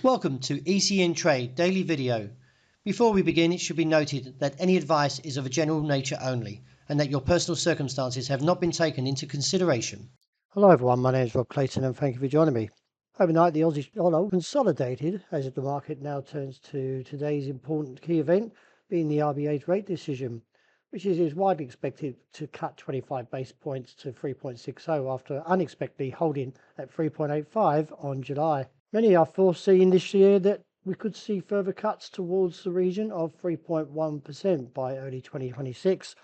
Welcome to ECN Trade Daily Video. Before we begin, it should be noted that any advice is of a general nature only and that your personal circumstances have not been taken into consideration. Hello everyone, my name is Rob Clayton and thank you for joining me. Overnight the Aussie dollar consolidated as the market now turns to today's important key event being the RBA's rate decision, which is widely expected to cut 25 base points to 3.60 after unexpectedly holding at 3.85 on July. Many are foreseeing this year that we could see further cuts towards the region of 3.1% by early 2026.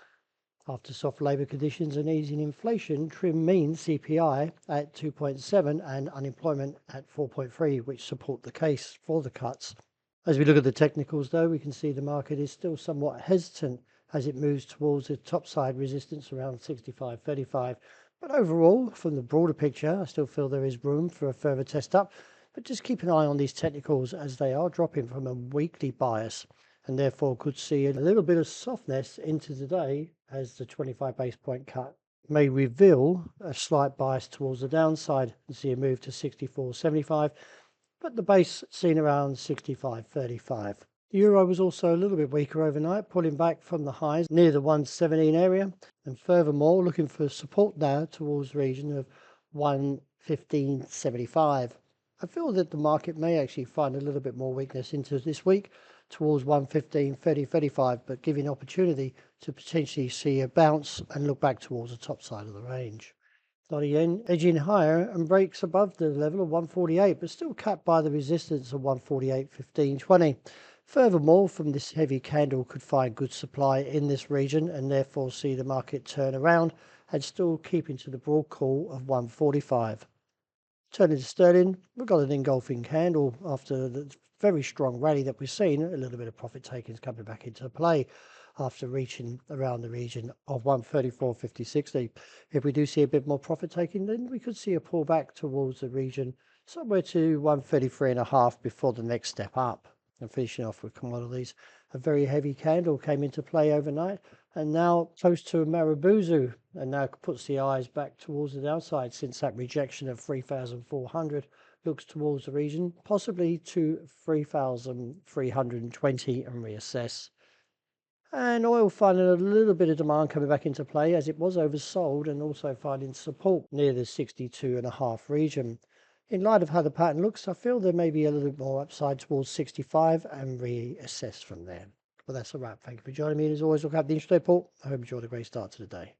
After soft labour conditions and easing inflation trim mean CPI at 2.7 and unemployment at 4.3, which support the case for the cuts. As we look at the technicals though, we can see the market is still somewhat hesitant as it moves towards the topside resistance around 65.35. But overall, from the broader picture, I still feel there is room for a further test up. But just keep an eye on these technicals as they are dropping from a weekly bias and therefore could see a little bit of softness into today as the 25 base point cut may reveal a slight bias towards the downside and see a move to 64.75, but the base seen around 65.35. The euro was also a little bit weaker overnight, pulling back from the highs near the 117 area, and furthermore looking for support now towards the region of 115.75. I feel that the market may actually find a little bit more weakness into this week towards 115.30-35, but giving opportunity to potentially see a bounce and look back towards the top side of the range. Dollar yen edging higher and breaks above the level of 148, but still capped by the resistance of 148.15.20. Furthermore, from this heavy candle could find good supply in this region and therefore see the market turn around and still keeping to the broad call of 145. Turning to sterling, we've got an engulfing candle after the very strong rally that we've seen. A little bit of profit takings coming back into play after reaching around the region of 134.50-60. If we do see a bit more profit taking, then we could see a pullback towards the region somewhere to 133.5 before the next step up. And finishing off with commodities, a very heavy candle came into play overnight and now close to a Marubozu, and now puts the eyes back towards the downside since that rejection of 3,400 looks towards the region, possibly to 3,320 and reassess. And oil finding a little bit of demand coming back into play as it was oversold and also finding support near the 62.5 region. In light of how the pattern looks, I feel there may be a little bit more upside towards 65 and reassess from there. But that's a wrap. Thank you for joining me. And as always, look at the intraday report. I hope you enjoyed a great start to the day.